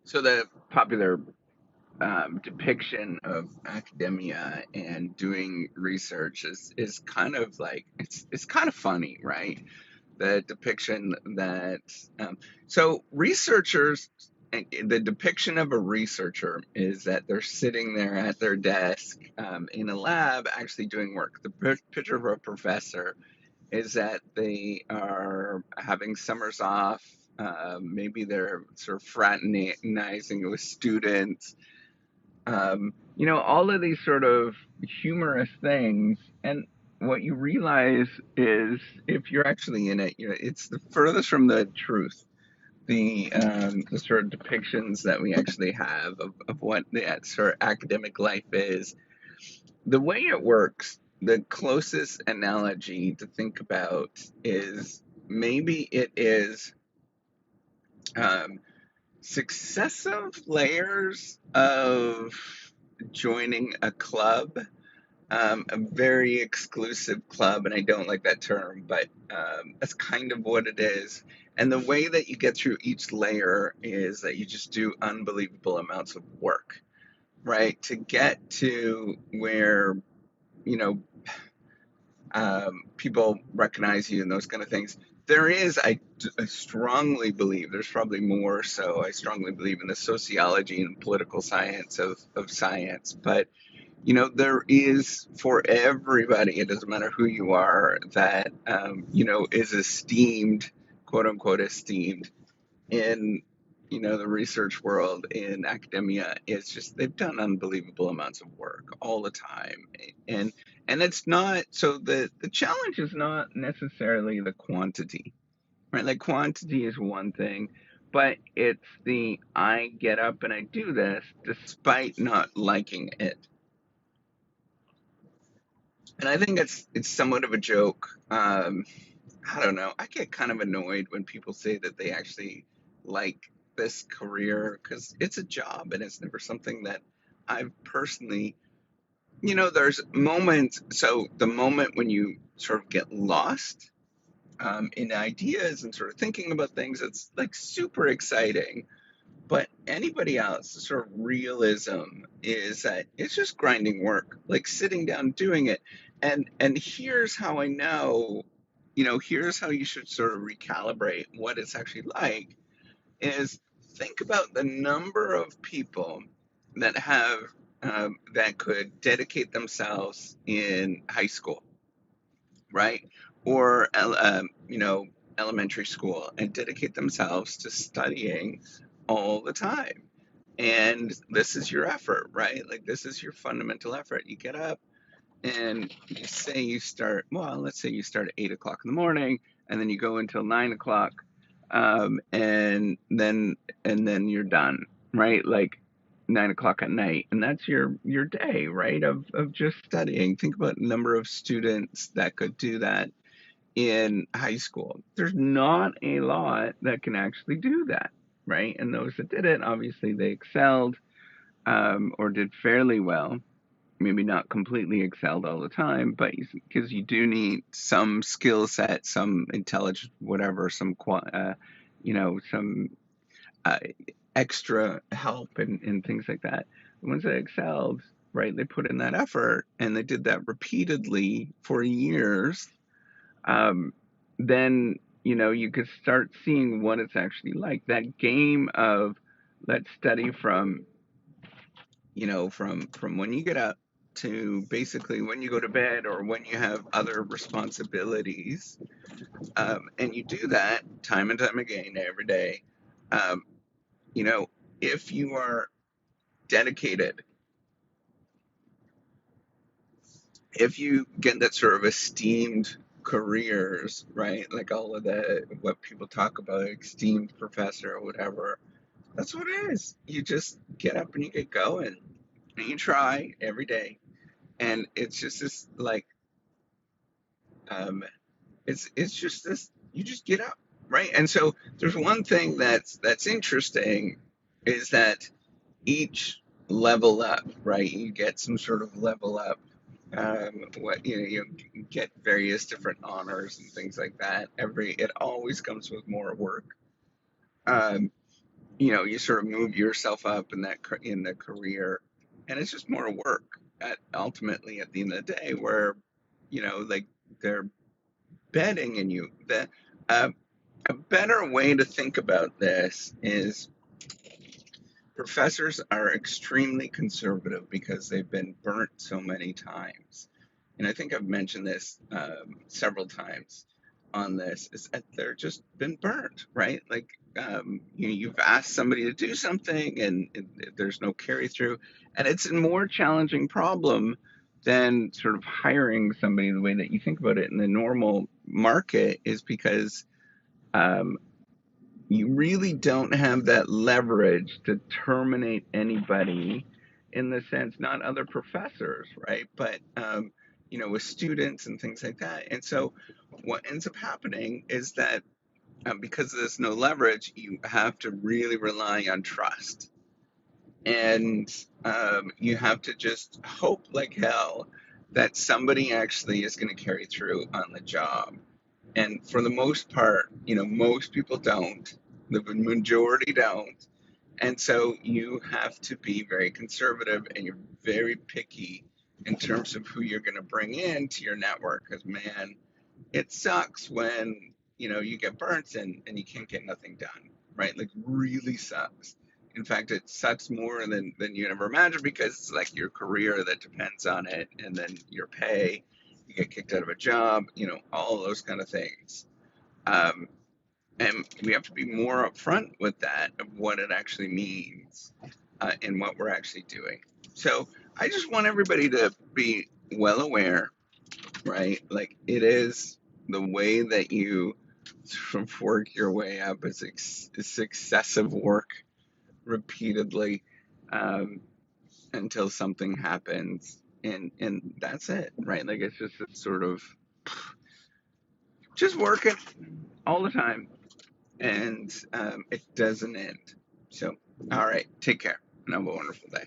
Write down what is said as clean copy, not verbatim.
So the popular depiction of academia and doing research is kind of like it's kind of funny, right? The depiction that so researchers, the depiction of a researcher is that they're sitting there at their desk in a lab actually doing work. The picture of a professor is that they are having summers off. Maybe they're sort of fraternizing with students. All of these sort of humorous things. And what you realize is if you're actually in it, it's the furthest from the truth. The sort of depictions that we actually have of what the sort of academic life is, the way it works, the closest analogy to think about is maybe it is um, successive layers of joining a club, a very exclusive club, and I don't like that term, but that's kind of what it is. And the way that you get through each layer is that you just do unbelievable amounts of work, right? To get to where, you know, people recognize you and those kind of things. There is, I strongly believe, there's probably more so, I strongly believe in the sociology and political science of science, but there is for everybody, it doesn't matter who you are, that, is esteemed, quote unquote, esteemed in, the research world, in academia. It's just, they've done unbelievable amounts of work all the time. And, and it's not, so the challenge is not necessarily the quantity, right? Like quantity is one thing, but it's the I get up and I do this despite not liking it. And I think it's somewhat of a joke. I don't know. I get kind of annoyed when people say that they actually like this career because it's a job and it's never something that I've personally, there's moments. So the moment when you sort of get lost in ideas and sort of thinking about things, it's like super exciting. But anybody else, the sort of realism is that it's just grinding work, like sitting down doing it. And here's how I know, here's how you should sort of recalibrate what it's actually like is think about the number of people that have that could dedicate themselves in high school, right? Or elementary school and dedicate themselves to studying all the time. And this is your effort, right? Like this is your fundamental effort. You get up and you say you start, well, let's say you start at 8 o'clock in the morning and then you go until 9 o'clock. And then you're done, right? Like 9 o'clock at night. And that's your day, right? Of just studying. Think about the number of students that could do that in high school. There's not a lot that can actually do that, right? And those that did it, obviously they excelled or did fairly well. Maybe not completely excelled all the time, but because you do need some skill set, some intelligence, whatever, some uh, extra help and things like that. The ones that excelled, right, they put in that effort and they did that repeatedly for years. um, then you could start seeing what it's actually like. That game of let's study from from when you get up to basically when you go to bed or when you have other responsibilities, and you do that time and time again every day. Um, you know, if you are dedicated, if you get that sort of esteemed careers, right? Like all of the what people talk about, esteemed professor or whatever. That's what it is. You just get up and you get going and you try every day. And it's just this like um it's just this you just get up, right? And so there's one thing that's interesting is that each level up, right? You get some sort of level up. What you get various different honors and things like that. It always comes with more work. Um, you sort of move yourself up in in the career, and it's just more work ultimately at the end of the day, where like they're betting in you. Uh, a better way to think about this is professors are extremely conservative because they've been burnt so many times. And I think I've mentioned this several times on this, is that they're just been burnt, right? Like, you've asked somebody to do something and there's no carry through. And it's a more challenging problem than sort of hiring somebody the way that you think about it in the normal market, is because um, you really don't have that leverage to terminate anybody, in the sense, not other professors, right? But with students and things like that. And so what ends up happening is that because there's no leverage, you have to really rely on trust. And you have to just hope like hell that somebody actually is going to carry through on the job. And for the most part, most people don't. The majority don't. And so you have to be very conservative and you're very picky in terms of who you're going to bring in to your network. Because, man, it sucks when, you get burnt and you can't get nothing done, right? Like, really sucks. In fact, it sucks more than you ever imagined, because it's like your career that depends on it, and then your pay, you get kicked out of a job, all those kind of things. Um, and we have to be more upfront with that, of what it actually means and what we're actually doing. So I just want everybody to be well aware, right? Like, it is the way that you sort of work your way up is successive work repeatedly, um, until something happens, and that's it, right? Like, it's just sort of just working all the time, and it doesn't end. So, all right, take care and have a wonderful day.